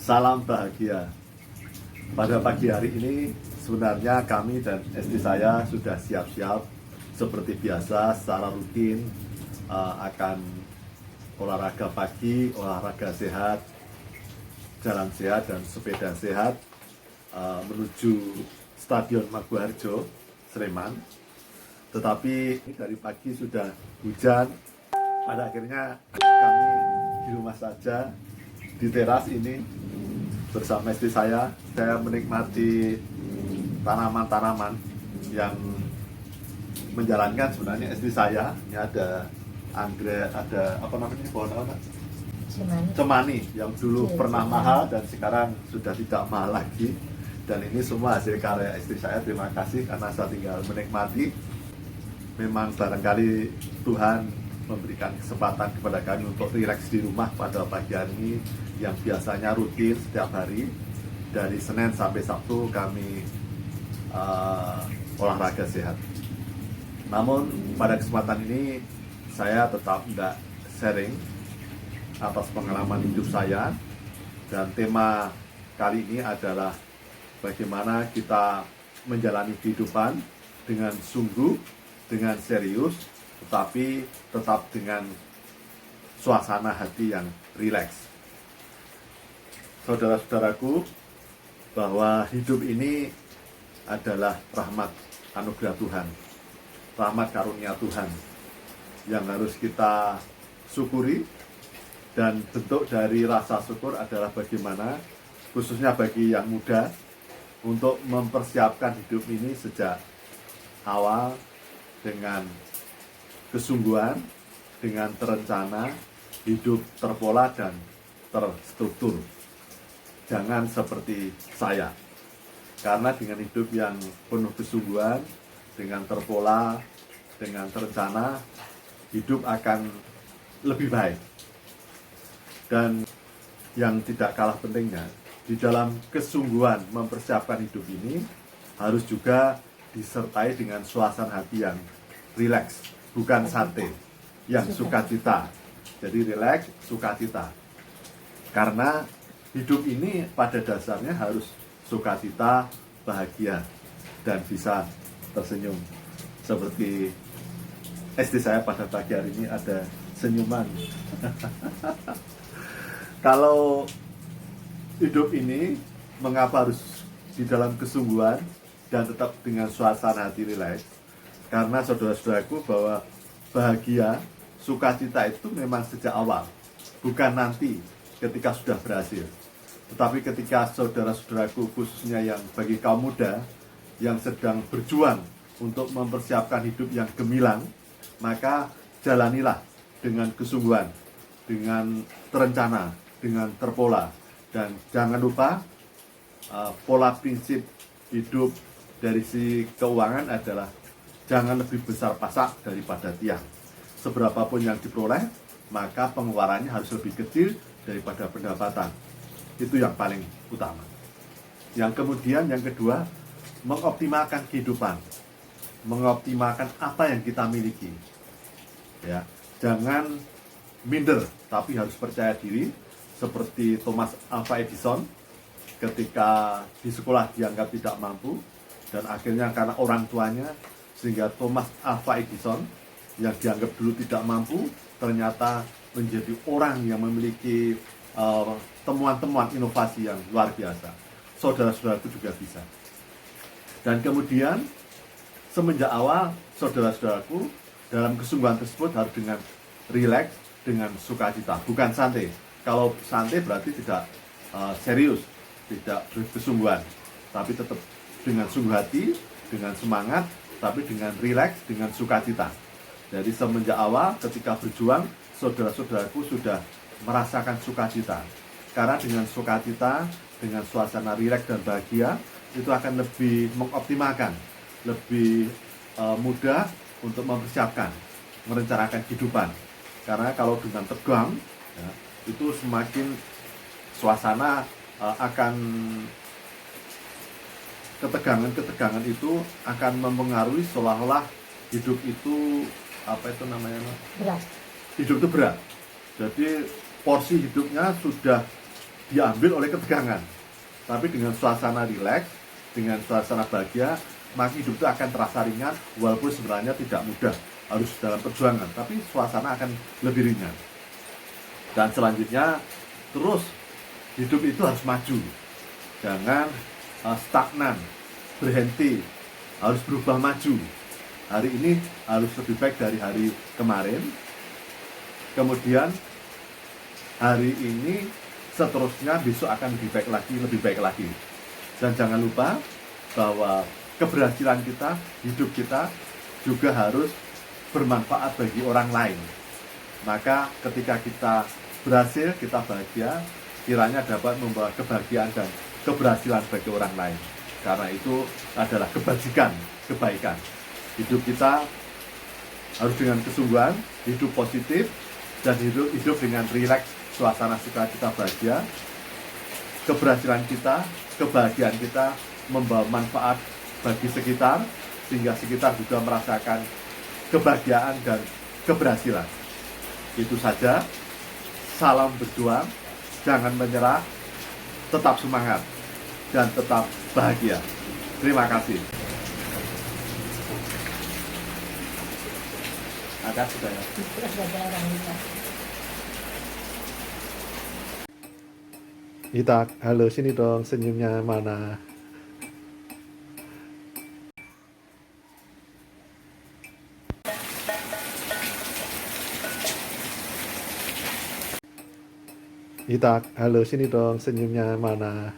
Salam bahagia. Pada pagi hari ini sebenarnya kami dan istri saya sudah siap-siap seperti biasa secara rutin akan olahraga pagi, olahraga sehat, jalan sehat dan sepeda sehat menuju Stadion Maguwarjo, Sleman. Tetapi dari pagi sudah hujan, pada akhirnya kami di rumah saja di teras ini bersama istri saya menikmati tanaman-tanaman yang menjalankan sebenarnya istri saya. Ini ada anggrek, ada apa namanya pohon apa? Cemani yang dulu pernah mahal dan sekarang sudah tidak mahal lagi. Dan ini semua hasil karya istri saya. Terima kasih karena saya tinggal menikmati. Memang barangkali Tuhan memberikan kesempatan kepada kami untuk rileks di rumah pada pagi hari ini yang biasanya rutin setiap hari dari Senin sampai Sabtu kami olahraga sehat. Namun pada kesempatan ini saya tetap tidak sharing atas pengalaman hidup saya, dan tema kali ini adalah bagaimana kita menjalani kehidupan dengan sungguh, dengan serius, tetapi tetap dengan suasana hati yang rileks. Saudara-saudaraku, bahwa hidup ini adalah rahmat anugerah Tuhan, rahmat karunia Tuhan yang harus kita syukuri, dan bentuk dari rasa syukur adalah bagaimana khususnya bagi yang muda untuk mempersiapkan hidup ini sejak awal dengan kesungguhan, dengan terencana, hidup terpola dan terstruktur. Jangan seperti saya, karena dengan hidup yang penuh kesungguhan, dengan terpola, dengan terencana, hidup akan lebih baik. Dan yang tidak kalah pentingnya, di dalam kesungguhan mempersiapkan hidup ini harus juga disertai dengan suasana hati yang rileks, bukan santai, yang sukacita. Jadi rileks, sukacita. Karena hidup ini pada dasarnya harus sukacita, bahagia, dan bisa tersenyum. Seperti istri saya pada pagi hari ini ada senyuman. Kalau hidup ini mengapa harus di dalam kesungguhan dan tetap dengan suasana hati rileks? Karena saudara-saudaraku, bahwa bahagia, sukacita itu memang sejak awal, bukan nanti ketika sudah berhasil. Tetapi ketika saudara-saudaraku, khususnya yang bagi kaum muda yang sedang berjuang untuk mempersiapkan hidup yang gemilang, maka jalanilah dengan kesungguhan, dengan terencana, dengan terpola. Dan jangan lupa pola prinsip hidup dari si keuangan adalah jangan lebih besar pasak daripada tiang. Seberapapun yang diperoleh, maka pengeluarannya harus lebih kecil daripada pendapatan. Itu yang paling utama. Yang kemudian, yang kedua, mengoptimalkan kehidupan, mengoptimalkan apa yang kita miliki. Ya, jangan minder, tapi harus percaya diri, seperti Thomas Alva Edison ketika di sekolah dianggap tidak mampu, dan akhirnya karena orang tuanya, sehingga Thomas Alva Edison yang dianggap dulu tidak mampu ternyata menjadi orang yang memiliki temuan-temuan inovasi yang luar biasa. Saudara-saudaraku juga bisa. Dan kemudian semenjak awal, saudara-saudaraku, dalam kesungguhan tersebut harus dengan rileks, dengan sukacita, bukan santai. Kalau santai berarti tidak serius, tidak bersungguhan, tapi tetap dengan sungguh hati, dengan semangat, tapi dengan rileks, dengan sukacita. Jadi semenjak awal ketika berjuang, saudara-saudaraku sudah merasakan sukacita. Karena dengan sukacita, dengan suasana rileks dan bahagia, itu akan lebih mengoptimalkan, lebih mudah untuk mempersiapkan, merencanakan kehidupan. Karena kalau dengan tegang, ya, itu semakin suasana akan ketegangan itu akan mempengaruhi seolah-olah hidup itu berat. Hidup itu berat. Jadi porsi hidupnya sudah diambil oleh ketegangan. Tapi dengan suasana rileks, dengan suasana bahagia, maka hidup itu akan terasa ringan, walaupun sebenarnya tidak mudah, harus dalam perjuangan, tapi suasana akan lebih ringan. Dan selanjutnya, terus hidup itu harus maju, jangan stagnan, berhenti, harus berubah maju. Hari ini harus lebih baik dari hari kemarin, kemudian hari ini seterusnya besok akan lebih baik lagi. Dan jangan lupa bahwa keberhasilan kita, hidup kita juga harus bermanfaat bagi orang lain. Maka ketika kita berhasil, kita bahagia, kiranya dapat membawa kebahagiaan dan keberhasilan bagi orang lain. Karena itu adalah kebajikan, kebaikan. Hidup kita harus dengan kesungguhan, hidup positif, dan hidup dengan rileks, suasana sukacita bahagia. Keberhasilan kita, kebahagiaan kita membawa manfaat bagi sekitar, sehingga sekitar juga merasakan kebahagiaan dan keberhasilan. Itu saja. Salam berjuang, jangan menyerah, tetap semangat, dan tetap bahagia. Terima kasih. Ada sudah ya? Ita, halo, sini dong, senyumnya mana? Ita, halo, sini dong, senyumnya mana?